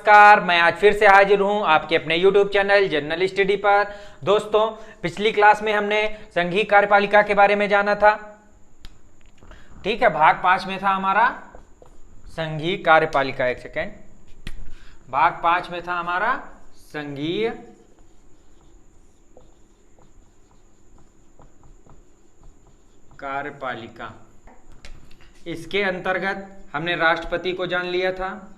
नमस्कार, मैं आज फिर से हाजिर हूं आपके अपने YouTube चैनल जनरल स्टडी पर। दोस्तों, पिछली क्लास में हमने संघीय कार्यपालिका के बारे में जाना था। ठीक है, भाग 5 में था हमारा संघीय कार्यपालिका। एक सेकेंड, भाग 5 में था हमारा संघीय कार्यपालिका। इसके अंतर्गत हमने राष्ट्रपति को जान लिया था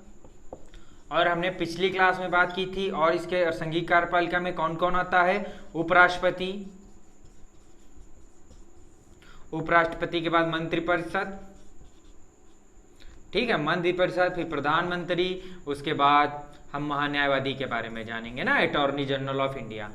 और हमने पिछली क्लास में बात की थी। और इसके संघीय कार्यपालिका में कौन कौन आता है? उपराष्ट्रपति, उपराष्ट्रपति के बाद मंत्रिपरिषद, ठीक है, मंत्रिपरिषद, फिर प्रधानमंत्री, उसके बाद हम महान्यायवादी के बारे में जानेंगे ना, अटॉर्नी जनरल ऑफ इंडिया।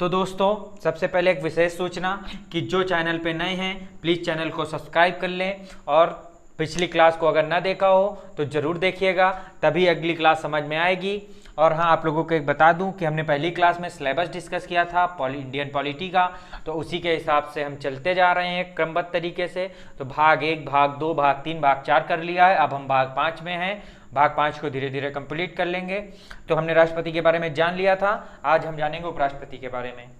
तो दोस्तों, सबसे पहले एक विशेष सूचना कि जो चैनल पे नए हैं प्लीज़ चैनल को सब्सक्राइब कर लें और पिछली क्लास को अगर ना देखा हो तो ज़रूर देखिएगा, तभी अगली क्लास समझ में आएगी। और हाँ, आप लोगों को एक बता दूं कि हमने पहली क्लास में सिलेबस डिस्कस किया था इंडियन पॉलिटी का, तो उसी के हिसाब से हम चलते जा रहे हैं क्रमबद्ध तरीके से। तो भाग 1, भाग 2, भाग 3, भाग 4 कर लिया है, अब हम भाग 5 में हैं। भाग 5 को धीरे धीरे कंप्लीट कर लेंगे। तो हमने राष्ट्रपति के बारे में जान लिया था, आज हम जानेंगे उपराष्ट्रपति के बारे में।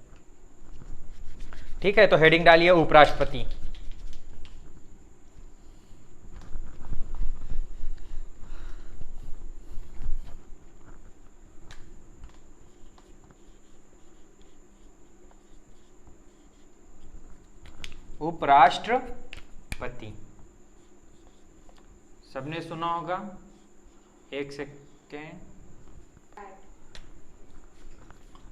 ठीक है, तो हेडिंग डालिए उपराष्ट्रपति। उपराष्ट्रपति सबने सुना होगा। एक सेकेंड,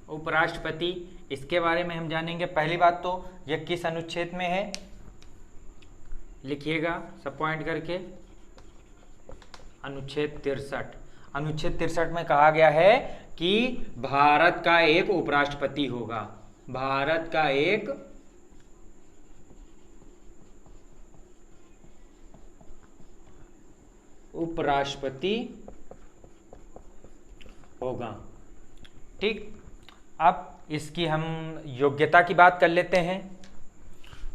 उपराष्ट्रपति, इसके बारे में हम जानेंगे। पहली बात तो यह किस अनुच्छेद में है, लिखिएगा सब पॉइंट करके। अनुच्छेद 63। अनुच्छेद 63 में कहा गया है कि भारत का एक उपराष्ट्रपति होगा। भारत का एक उपराष्ट्रपति होगा। ठीक, अब इसकी हम योग्यता की बात कर लेते हैं।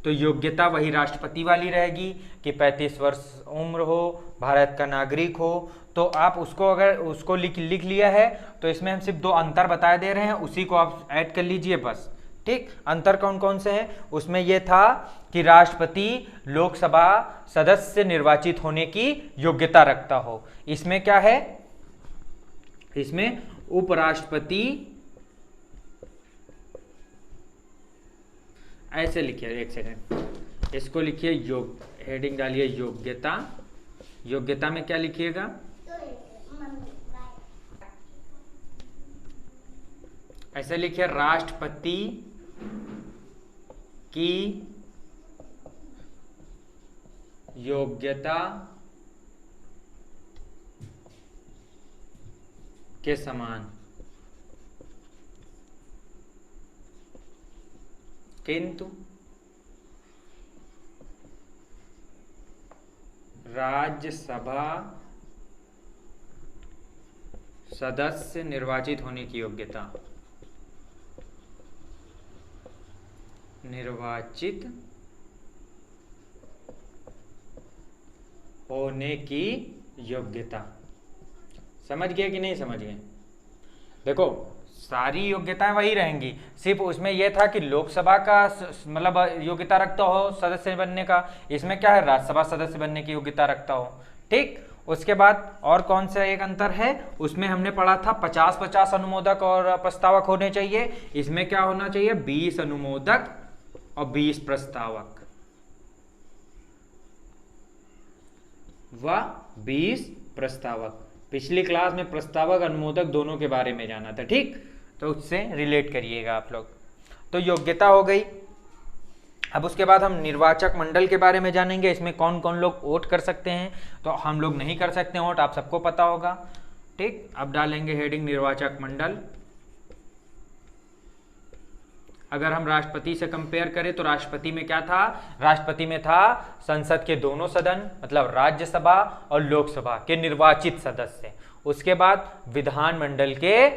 तो योग्यता वही राष्ट्रपति वाली रहेगी कि 35 वर्ष उम्र हो, भारत का नागरिक हो। तो आप उसको अगर उसको लिख लिया है तो इसमें हम सिर्फ 2 अंतर बता दे रहे हैं, उसी को आप ऐड कर लीजिए बस। ठीक, अंतर कौन कौन से हैं? उसमें यह था कि राष्ट्रपति लोकसभा सदस्य निर्वाचित होने की योग्यता रखता हो। इसमें क्या है? इसमें उपराष्ट्रपति, ऐसे लिखिए, एक सेकंड, इसको लिखिए हेडिंग डालिए योग्यता। योग्यता में क्या लिखिएगा? ऐसे लिखिए, राष्ट्रपति की योग्यता के समान, किंतु राज्यसभा सदस्य निर्वाचित होने की योग्यता, निर्वाचित होने की योग्यता। समझ गए कि नहीं समझ गए? देखो, सारी योग्यताएं वही रहेंगी, सिर्फ उसमें यह था कि लोकसभा का मतलब योग्यता रखता हो सदस्य बनने का। इसमें क्या है? राज्यसभा सदस्य बनने की योग्यता रखता हो। ठीक, उसके बाद और कौन सा एक अंतर है? उसमें हमने पढ़ा था 50-50 अनुमोदक और प्रस्तावक होने चाहिए। इसमें क्या होना चाहिए? 20 अनुमोदक और 20 प्रस्तावक व 20 प्रस्तावक। पिछली क्लास में प्रस्तावक अनुमोदक दोनों के बारे में जाना था। ठीक, तो उससे रिलेट करिएगा आप लोग। तो योग्यता हो गई। अब उसके बाद हम निर्वाचक मंडल के बारे में जानेंगे। इसमें कौन कौन लोग वोट कर सकते हैं? तो हम लोग नहीं कर सकते वोट, आप सबको पता होगा। ठीक, अब डालेंगे हेडिंग निर्वाचक मंडल। अगर हम राष्ट्रपति से कंपेयर करें तो राष्ट्रपति में क्या था? राष्ट्रपति में था संसद के दोनों सदन, मतलब राज्यसभा और लोकसभा के निर्वाचित सदस्य। उसके बाद विधानमंडल के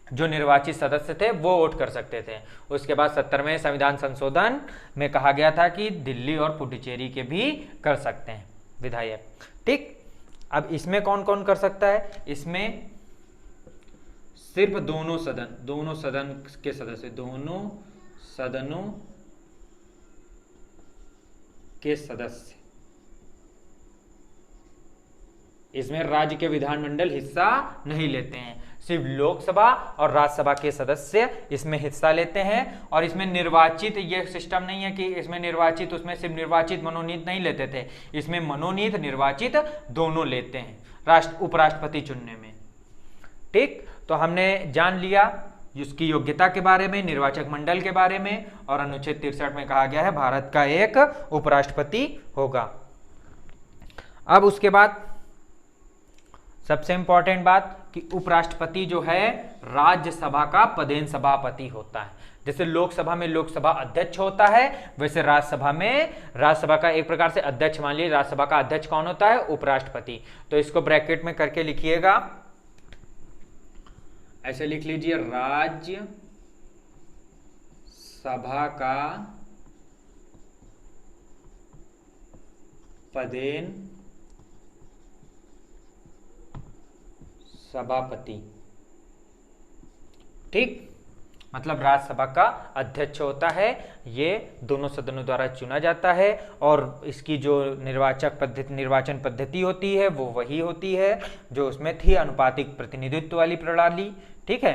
जो निर्वाचित सदस्य थे वो वोट कर सकते थे। उसके बाद 70वें संविधान संशोधन में कहा गया था कि दिल्ली और पुडुचेरी के भी कर सकते हैं विधायक। ठीक, अब इसमें कौन कौन कर सकता है, इसमें सिर्फ दोनों सदन के सदस्य, दोनों सदनों के सदस्य, इसमें राज्य के विधानमंडल हिस्सा नहीं लेते हैं, सिर्फ लोकसभा और राज्यसभा के सदस्य इसमें हिस्सा लेते हैं। और इसमें निर्वाचित, ये सिस्टम नहीं है कि इसमें निर्वाचित, उसमें सिर्फ निर्वाचित मनोनीत नहीं लेते थे, इसमें मनोनीत निर्वाचित दोनों लेते हैं उपराष्ट्रपति चुनने में। ठीक, तो हमने जान लिया उसकी योग्यता के बारे में, निर्वाचक मंडल के बारे में, और अनुच्छेद 63 में कहा गया है भारत का एक उपराष्ट्रपति होगा। अब उसके बाद सबसे इंपॉर्टेंट बात कि उपराष्ट्रपति जो है राज्यसभा का पदेन सभापति होता है। जैसे लोकसभा में लोकसभा अध्यक्ष होता है, वैसे राज्यसभा में राज्यसभा का एक प्रकार से अध्यक्ष मान लीजिए। राज्यसभा का अध्यक्ष कौन होता है, उपराष्ट्रपति। तो इसको ब्रैकेट में करके लिखिएगा, ऐसे लिख लीजिए, राज्य सभा का पदेन सभापति। ठीक, मतलब राज्यसभा का अध्यक्ष होता है, ये दोनों सदनों द्वारा चुना जाता है, और इसकी जो निर्वाचन पद्धति होती है वो वही होती है जो उसमें थी, अनुपातिक प्रतिनिधित्व वाली प्रणाली। ठीक है,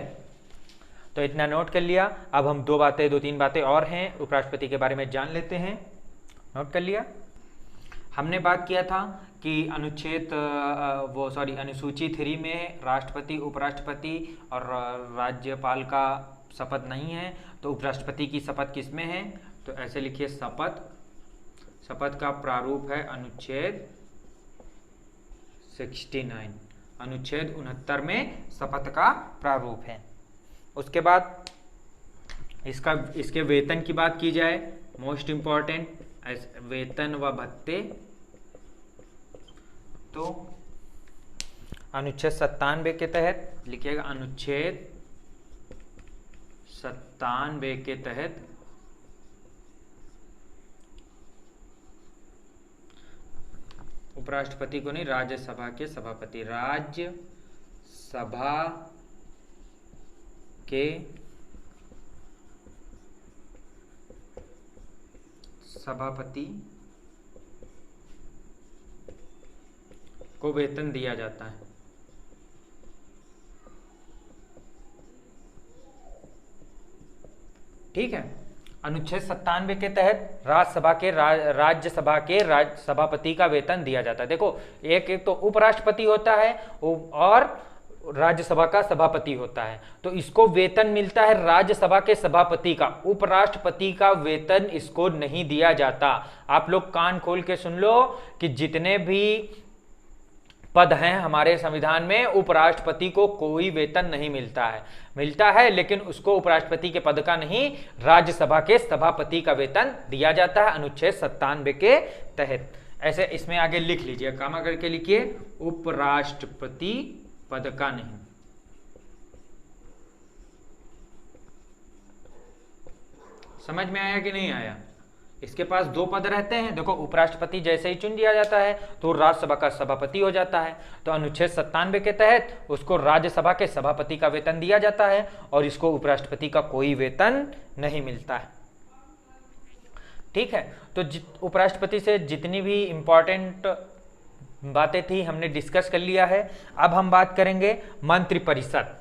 तो इतना नोट कर लिया। अब हम दो तीन बातें और हैं उपराष्ट्रपति के बारे में जान लेते हैं। नोट कर लिया, हमने बात किया था कि अनुसूची 3 में राष्ट्रपति, उपराष्ट्रपति और राज्यपाल का शपथ नहीं है, तो उपराष्ट्रपति की शपथ किसमें है, तो ऐसे लिखिए, शपथ का प्रारूप है अनुच्छेद 69, अनुच्छेद 69 में शपथ का प्रारूप है। उसके बाद इसके वेतन की बात की जाए, मोस्ट इंपॉर्टेंट, वेतन व भत्ते, तो अनुच्छेद 97 के तहत लिखिएगा, अनुच्छेद 97 के तहत उपराष्ट्रपति को नहीं, राज्यसभा के सभापति, राज्यसभा के सभापति को वेतन दिया जाता है। ठीक है, अनुच्छेद 97 के तहत राज्यसभा के सभापति का वेतन दिया जाता है। देखो, एक तो उपराष्ट्रपति होता है और राज्यसभा का सभापति होता है, तो इसको वेतन मिलता है राज्यसभा के सभापति का, उपराष्ट्रपति का वेतन इसको नहीं दिया जाता। आप लोग कान खोल के सुन लो कि जितने भी पद हैं हमारे संविधान में, उपराष्ट्रपति को कोई वेतन नहीं मिलता है, लेकिन उसको उपराष्ट्रपति के पद का नहीं, राज्यसभा के सभापति का वेतन दिया जाता है अनुच्छेद 97 के तहत। ऐसे इसमें आगे लिख लीजिए, कामा करके लिखिए, उपराष्ट्रपति पद का नहीं। समझ में आया कि नहीं आया? इसके पास 2 पद रहते हैं। देखो, उपराष्ट्रपति जैसे ही चुन दिया जाता है तो राज्यसभा का सभापति हो जाता है, तो अनुच्छेद 97 के तहत उसको राज्यसभा के सभापति का वेतन दिया जाता है और इसको उपराष्ट्रपति का कोई वेतन नहीं मिलता है। ठीक है, तो उपराष्ट्रपति से जितनी भी इंपॉर्टेंट बातें थी हमने डिस्कस कर लिया है। अब हम बात करेंगे मंत्रिपरिषद।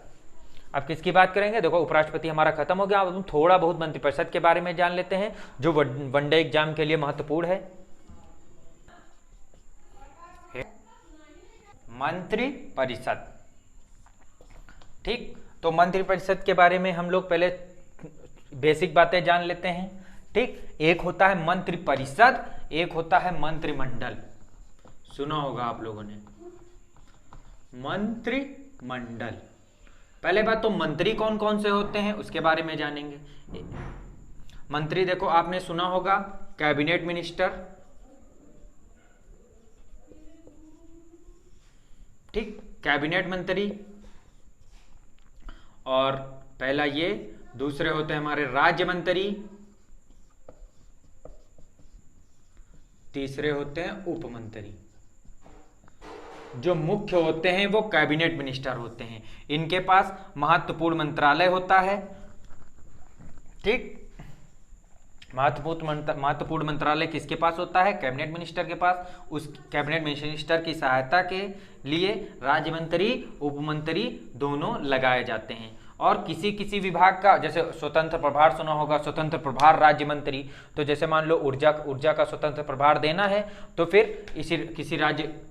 अब किसकी बात करेंगे? देखो, उपराष्ट्रपति हमारा खत्म हो गया, अब हम थोड़ा बहुत मंत्रिपरिषद के बारे में जान लेते हैं, जो वनडे एग्जाम के लिए महत्वपूर्ण है। मंत्रिपरिषद, ठीक, तो मंत्रिपरिषद के बारे में हम लोग पहले बेसिक बातें जान लेते हैं। ठीक, एक होता है मंत्रिपरिषद, एक होता है मंत्रिमंडल। सुना होगा आप लोगों ने, मंत्रिमंडल। पहले बात तो मंत्री कौन कौन से होते हैं उसके बारे में जानेंगे। मंत्री, देखो आपने सुना होगा कैबिनेट मिनिस्टर, ठीक, कैबिनेट मंत्री, और पहला ये, दूसरे होते हैं हमारे राज्य मंत्री, तीसरे होते हैं उप मंत्री। जो मुख्य होते हैं वो कैबिनेट मिनिस्टर होते हैं। इनके पास महत्वपूर्ण मंत्रालय होता है, ठीक। महत्वपूर्ण मंत्रालय किसके पास होता है? कैबिनेट मिनिस्टर के पास। उस कैबिनेट मिनिस्टर की सहायता के लिए राज्य मंत्री, उपमंत्री दोनों लगाए जाते हैं। और किसी किसी विभाग का, जैसे स्वतंत्र प्रभार सुना होगा, स्वतंत्र प्रभार राज्य मंत्री, तो जैसे मान लो ऊर्जा का स्वतंत्र प्रभार देना है तो फिर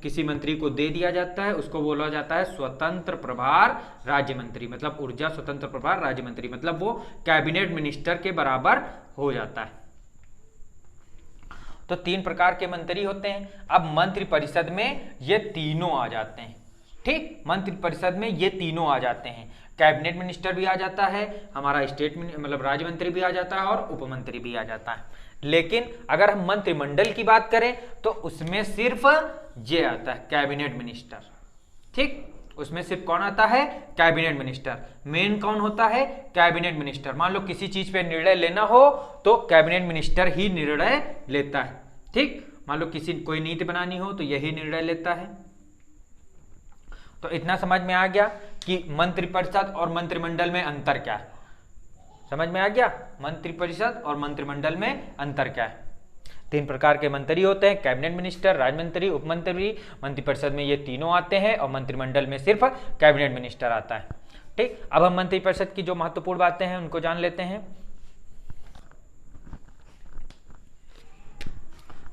किसी मंत्री को दे दिया जाता है, उसको बोला जाता है स्वतंत्र प्रभार राज्य मंत्री। मतलब ऊर्जा स्वतंत्र प्रभार राज्य मंत्री, मतलब वो कैबिनेट मिनिस्टर के बराबर हो जाता है। तो 3 प्रकार के मंत्री होते हैं। अब मंत्रिपरिषद में ये तीनों आ जाते हैं, ठीक। मंत्रिपरिषद में ये तीनों आ जाते हैं, कैबिनेट मिनिस्टर भी आ जाता है, हमारा मतलब राज्य मंत्री भी आ जाता है और उपमंत्री भी आ जाता है। लेकिन अगर हम मंत्रिमंडल की बात करें तो उसमें सिर्फ ये आता है, कैबिनेट मिनिस्टर, ठीक। उसमें सिर्फ कौन आता है? Cabinet minister. मेन कौन होता है? Cabinet minister. मान लो किसी चीज पे निर्णय लेना हो तो कैबिनेट मिनिस्टर ही निर्णय लेता है, ठीक। मान लो कोई नीति बनानी हो तो यही निर्णय लेता है। तो इतना समझ में आ गया कि मंत्रिपरिषद और मंत्रिमंडल में अंतर क्या है। समझ में आ गया मंत्रिपरिषद और मंत्रिमंडल में अंतर क्या है। 3 प्रकार के मंत्री होते हैं, कैबिनेट मिनिस्टर, राज्य मंत्री, उपमंत्री। मंत्रिपरिषद में ये तीनों आते हैं और मंत्रिमंडल में सिर्फ कैबिनेट मिनिस्टर आता है, ठीक। अब हम मंत्रिपरिषद की जो महत्वपूर्ण बातें हैं उनको जान लेते हैं।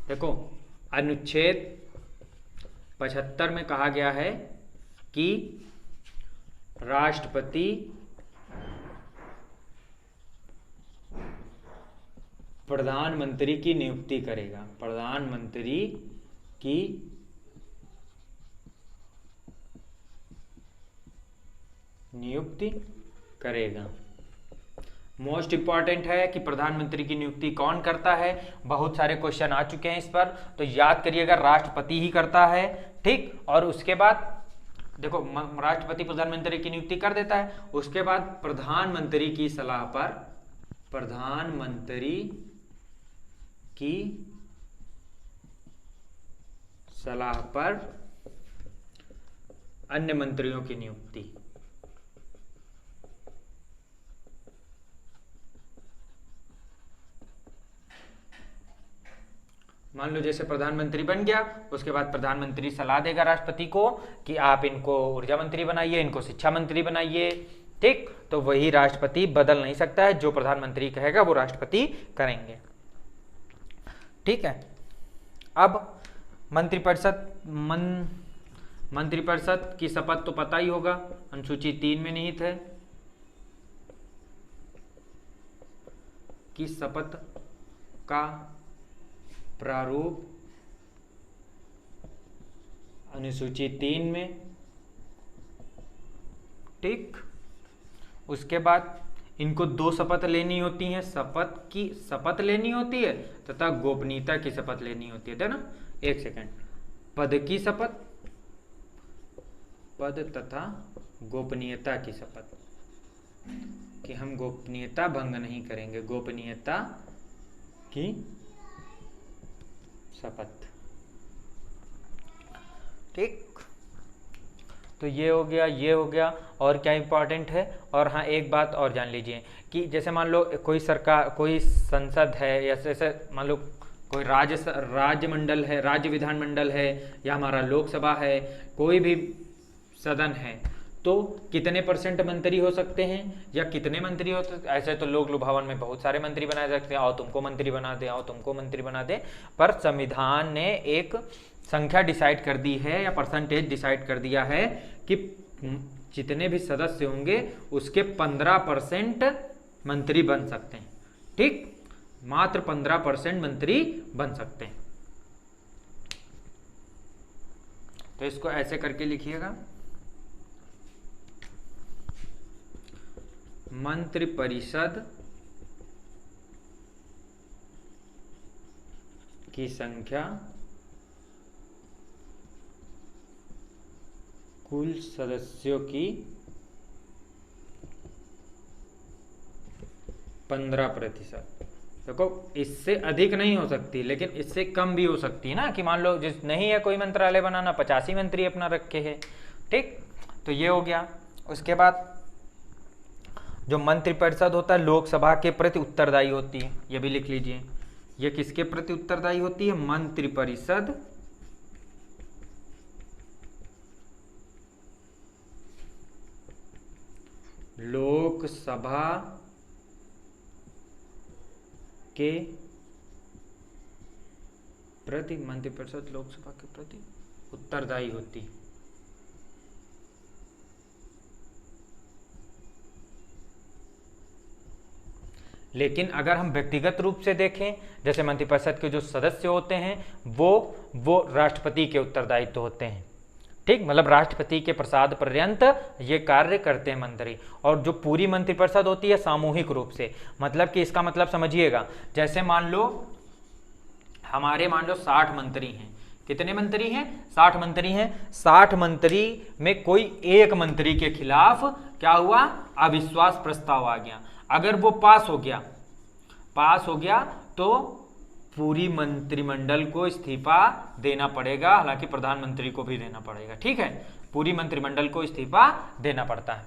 देखो, अनुच्छेद 75 में कहा गया है कि राष्ट्रपति प्रधानमंत्री की नियुक्ति करेगा। प्रधानमंत्री की नियुक्ति करेगा। मोस्ट इंपॉर्टेंट है कि प्रधानमंत्री की नियुक्ति कौन करता है। बहुत सारे क्वेश्चन आ चुके हैं इस पर, तो याद करिएगा राष्ट्रपति ही करता है, ठीक। और उसके बाद देखो, राष्ट्रपति प्रधानमंत्री की नियुक्ति कर देता है, उसके बाद प्रधानमंत्री की सलाह पर, प्रधानमंत्री की सलाह पर अन्य मंत्रियों की नियुक्ति। मान लो जैसे प्रधानमंत्री बन गया, उसके बाद प्रधानमंत्री सलाह देगा राष्ट्रपति को कि आप इनको ऊर्जा मंत्री बनाइए, इनको शिक्षा मंत्री बनाइए, ठीक। तो वही राष्ट्रपति बदल नहीं सकता है, जो प्रधानमंत्री कहेगा वो राष्ट्रपति करेंगे, ठीक है। अब मंत्रिपरिषद की शपथ तो पता ही होगा, अनुसूची 3 में निहित है कि शपथ का प्रारूप अनुसूची 3 में, ठीक। उसके बाद इनको 2 शपथ लेनी होती हैं, शपथ लेनी होती है तथा गोपनीयता की शपथ लेनी होती है ना। एक सेकंड, पद की शपथ, पद तथा गोपनीयता की शपथ, कि हम गोपनीयता भंग नहीं करेंगे, गोपनीयता की शपथ, ठीक। तो ये हो गया, ये हो गया। और क्या इंपॉर्टेंट है, और हाँ एक बात और जान लीजिए कि जैसे मान लो कोई सरकार, कोई संसद है, या जैसे मान लो कोई राज्य मंडल है, राज्य विधानमंडल है, या हमारा लोकसभा है, कोई भी सदन है, तो कितने % मंत्री हो सकते हैं या कितने मंत्री हो सकते हैं। ऐसे तो लोक लुभावन में बहुत सारे मंत्री बनाए जा सकते हैं, आओ तुमको मंत्री बना दे, आओ तुमको मंत्री बना दे, पर संविधान ने एक संख्या डिसाइड कर दी है या परसेंटेज डिसाइड कर दिया है कि जितने भी सदस्य होंगे उसके 15% मंत्री बन सकते हैं, ठीक। मात्र 15% मंत्री बन सकते हैं। तो इसको ऐसे करके लिखिएगा, मंत्रिपरिषद की संख्या कुल सदस्यों की 15%, देखो इससे अधिक नहीं हो सकती, लेकिन इससे कम भी हो सकती है ना, कि मान लो जिस नहीं है कोई मंत्रालय बनाना, 85 मंत्री अपना रखे है। ठीक, तो ये हो गया। उसके बाद जो मंत्रिपरिषद होता है लोकसभा के प्रति उत्तरदायी होती है, ये भी लिख लीजिए। ये किसके प्रति उत्तरदायी होती है? मंत्रिपरिषद लोकसभा के प्रति, मंत्रिपरिषद लोकसभा के प्रति उत्तरदायी होती है। लेकिन अगर हम व्यक्तिगत रूप से देखें, जैसे मंत्रिपरिषद के जो सदस्य होते हैं वो राष्ट्रपति के उत्तरदायित्व होते हैं। ठीक, मतलब राष्ट्रपति के प्रसाद पर्यंत ये कार्य करते हैं मंत्री। और जो पूरी मंत्रिपरिषद होती है सामूहिक रूप से, मतलब कि इसका मतलब समझिएगा, जैसे मान लो 60 मंत्री हैं। कितने मंत्री हैं? 60 मंत्री हैं। 60 मंत्री में कोई एक मंत्री के खिलाफ क्या हुआ? अविश्वास प्रस्ताव आ गया। अगर वो पास हो गया तो पूरी मंत्रिमंडल को इस्तीफा देना पड़ेगा, हालांकि प्रधानमंत्री को भी देना पड़ेगा। ठीक है, पूरी मंत्रिमंडल को इस्तीफा देना पड़ता है।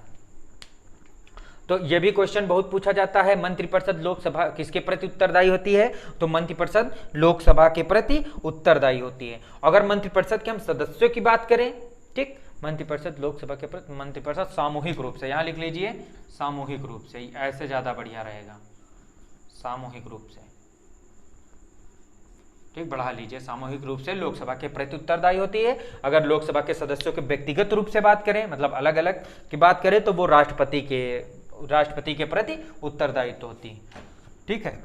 तो ये भी क्वेश्चन बहुत पूछा जाता है, मंत्रिपरिषद लोकसभा किसके प्रति उत्तरदायी होती है? तो मंत्रिपरिषद लोकसभा के प्रति उत्तरदायी होती है। अगर मंत्रिपरिषद के हम सदस्यों की बात करें, ठीक, मंत्रिपरिषद लोकसभा के प्रति मंत्रिपरिषद सामूहिक रूप से, यहां लिख लीजिए सामूहिक रूप से, ऐसे ज्यादा बढ़िया रहेगा, सामूहिक रूप से। ठीक, बढ़ा लीजिए, सामूहिक रूप से लोकसभा के प्रति उत्तरदायी होती है। अगर लोकसभा के सदस्यों के व्यक्तिगत रूप से बात करें, मतलब अलग अलग की बात करें, तो वो राष्ट्रपति के प्रति उत्तरदायित्व होती है। ठीक है,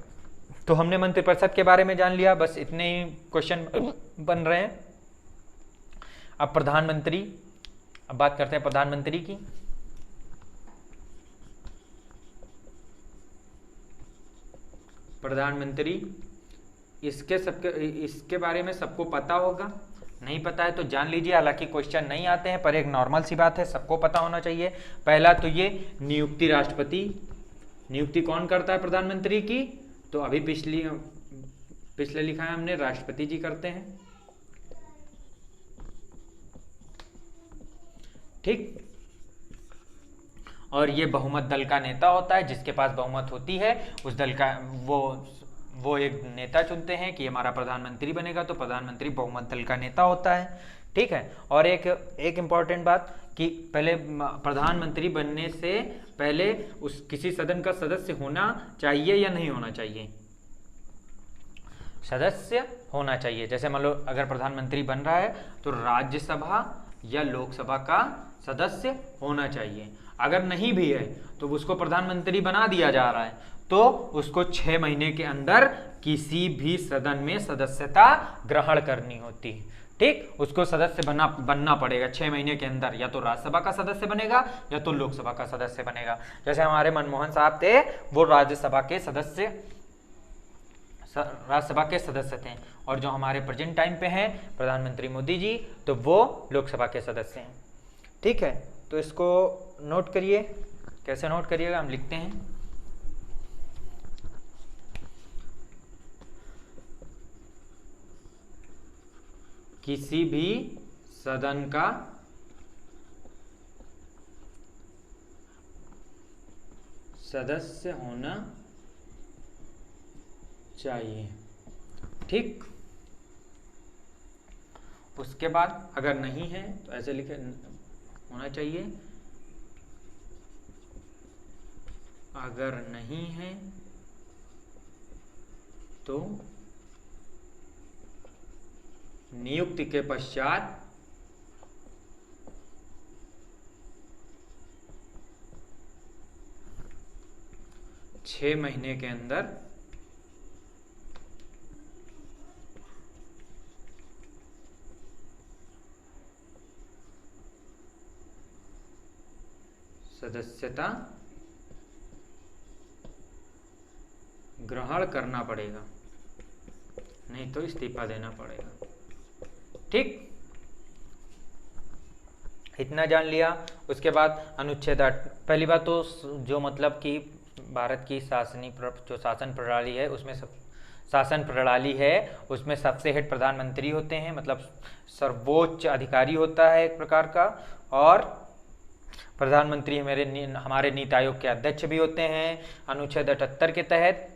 तो हमने मंत्रिपरिषद के बारे में जान लिया, बस इतने ही क्वेश्चन बन रहे हैं। अब प्रधानमंत्री, अब बात करते हैं प्रधानमंत्री की। प्रधानमंत्री, इसके बारे में सबको पता होगा, नहीं पता है तो जान लीजिए, हालांकि क्वेश्चन नहीं आते हैं, पर एक नॉर्मल सी बात है, सबको पता होना चाहिए। पहला तो ये नियुक्ति, राष्ट्रपति नियुक्ति कौन करता है प्रधानमंत्री की? तो अभी पिछले लिखा है हमने, राष्ट्रपति जी करते हैं। ठीक, और ये बहुमत दल का नेता होता है, जिसके पास बहुमत होती है उस दल का वो एक नेता चुनते हैं कि हमारा प्रधानमंत्री बनेगा, तो प्रधानमंत्री बहुमत दल का नेता होता है। ठीक है, और एक इम्पॉर्टेंट बात कि पहले प्रधानमंत्री बनने से पहले किसी सदन का सदस्य होना चाहिए या नहीं होना चाहिए? सदस्य होना चाहिए। जैसे मान लो अगर प्रधानमंत्री बन रहा है तो राज्यसभा या लोकसभा का सदस्य होना चाहिए। अगर नहीं भी है तो उसको प्रधानमंत्री बना दिया जा रहा है तो उसको 6 महीने के अंदर किसी भी सदन में सदस्यता ग्रहण करनी होती है। ठीक, उसको सदस्य बनना पड़ेगा 6 महीने के अंदर, या तो राज्यसभा का सदस्य बनेगा या तो लोकसभा का सदस्य बनेगा। जैसे हमारे मनमोहन साहब थे, वो राज्यसभा के सदस्य थे, और जो हमारे प्रेजेंट टाइम पे हैं प्रधानमंत्री मोदी जी, तो वो लोकसभा के सदस्य हैं। ठीक है, तो इसको नोट करिए। कैसे नोट करिएगा? हम लिखते हैं किसी भी सदन का सदस्य होना चाहिए। ठीक, उसके बाद अगर नहीं है तो ऐसे लिखे होना चाहिए, अगर नहीं है तो नियुक्ति के पश्चात छह महीने के अंदर सदस्यता ग्रहण करना पड़ेगा, नहीं तो इस्तीफा देना पड़ेगा। ठीक, इतना जान लिया। उसके बाद अनुच्छेद 8, पहली बात तो जो मतलब कि भारत की जो शासन प्रणाली है उसमें शासन प्रणाली है उसमें सबसे हेड प्रधानमंत्री होते हैं, मतलब सर्वोच्च अधिकारी होता है एक प्रकार का। और प्रधानमंत्री हमारे नीति आयोग के अध्यक्ष भी होते हैं। अनुच्छेद 78 के तहत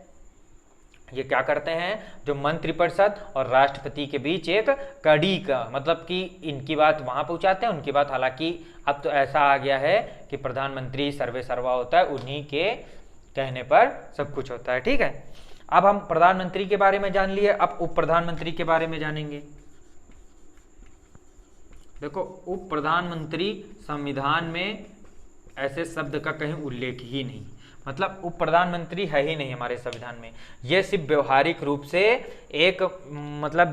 ये क्या करते हैं, जो मंत्रिपरिषद और राष्ट्रपति के बीच एक कड़ी का, मतलब कि इनकी बात वहां पहुंचाते हैं, उनकी बात, हालांकि अब तो ऐसा आ गया है कि प्रधानमंत्री सर्वे सर्वा होता है, उन्हीं के कहने पर सब कुछ होता है। ठीक है, अब हम प्रधानमंत्री के बारे में जान लिए, अब उप प्रधानमंत्री के बारे में जानेंगे। देखो, उप प्रधानमंत्री संविधान में ऐसे शब्द का कहीं उल्लेख ही नहीं, मतलब उप प्रधानमंत्री है ही नहीं हमारे संविधान में। यह सिर्फ व्यवहारिक रूप से एक, मतलब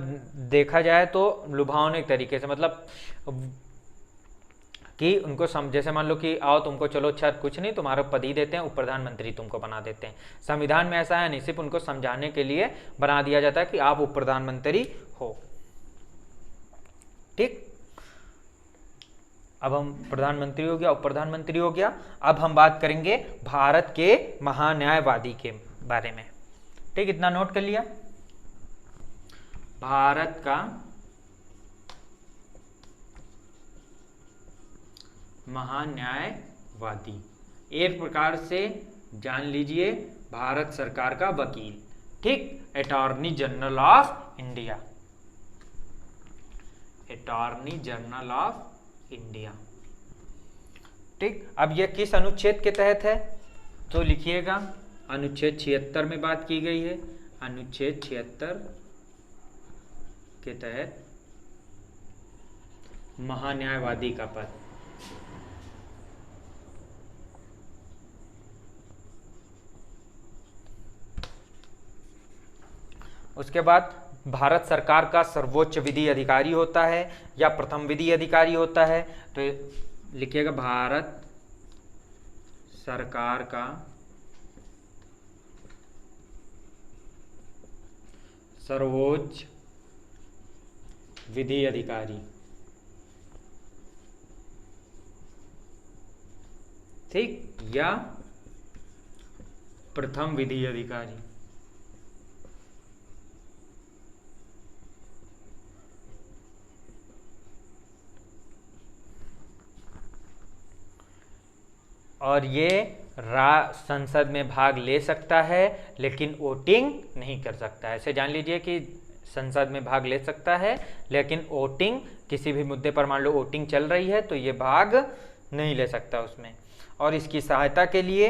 देखा जाए तो लुभावने तरीके से, मतलब कि उनको जैसे मान लो कि आओ तुमको, चलो अच्छा कुछ नहीं, तुम्हारा पद ही देते हैं, उप प्रधानमंत्री तुमको बना देते हैं। संविधान में ऐसा है नहीं, सिर्फ उनको समझाने के लिए बना दिया जाता है कि आप उप प्रधानमंत्री हो। ठीक, अब हम प्रधानमंत्री हो गया, उप प्रधानमंत्री हो गया। अब हम बात करेंगे भारत के महान्यायवादी के बारे में। ठीक, इतना नोट कर लिया। भारत का महान्यायवादी एक प्रकार से जान लीजिए भारत सरकार का वकील। ठीक, attorney general of India, attorney general of India. ठीक, अब यह किस अनुच्छेद के तहत है तो लिखिएगा, अनुच्छेद 76 में बात की गई है। अनुच्छेद 76 के तहत महान्यायवादी का पद। उसके बाद भारत सरकार का सर्वोच्च विधि अधिकारी होता है या प्रथम विधि अधिकारी होता है, तो लिखिएगा भारत सरकार का सर्वोच्च विधि अधिकारी। ठीक, या प्रथम विधि अधिकारी। और ये संसद में भाग ले सकता है लेकिन वोटिंग नहीं कर सकता है। ऐसे जान लीजिए कि संसद में भाग ले सकता है लेकिन वोटिंग, किसी भी मुद्दे पर मान लो वोटिंग चल रही है तो ये भाग नहीं ले सकता उसमें। और इसकी सहायता के लिए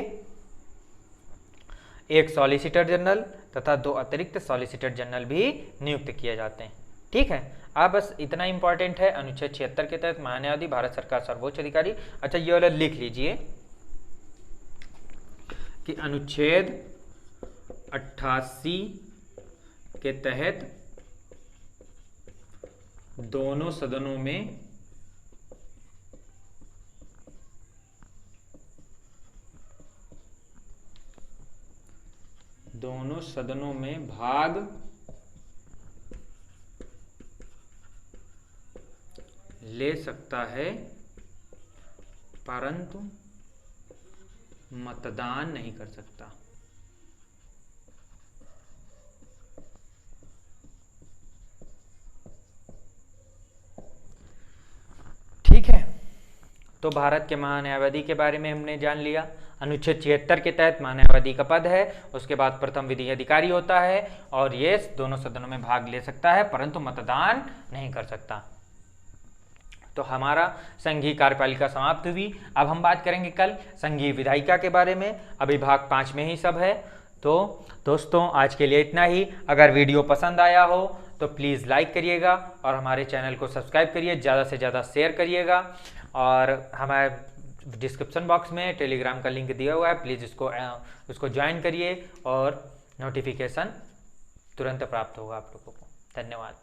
एक सॉलिसिटर जनरल तथा 2 अतिरिक्त सॉलिसिटर जनरल भी नियुक्त किए जाते हैं। ठीक है, आप बस इतना इंपॉर्टेंट है, अनुच्छेद 76 के तहत महान्यायवादी, भारत सरकार सर्वोच्च अधिकारी। अच्छा, ये वाला लिख लीजिए कि अनुच्छेद 88 के तहत दोनों सदनों में भाग ले सकता है परंतु मतदान नहीं कर सकता। ठीक है, तो भारत के महान्यायवादी के बारे में हमने जान लिया। अनुच्छेद 76 के तहत महान्यायवादी का पद है, उसके बाद प्रथम विधि अधिकारी होता है और ये दोनों सदनों में भाग ले सकता है परंतु मतदान नहीं कर सकता। तो हमारा संघीय कार्यपालिका समाप्त हुई। अब हम बात करेंगे कल संघीय विधायिका के बारे में। अभी भाग 5 में ही सब है। तो दोस्तों, आज के लिए इतना ही। अगर वीडियो पसंद आया हो तो प्लीज़ लाइक करिएगा और हमारे चैनल को सब्सक्राइब करिए, ज़्यादा से ज़्यादा शेयर करिएगा। और हमारे डिस्क्रिप्शन बॉक्स में टेलीग्राम का लिंक दिया हुआ है, प्लीज़ उसको ज्वाइन करिए और नोटिफिकेशन तुरंत प्राप्त होगा आप लोगों को। धन्यवाद।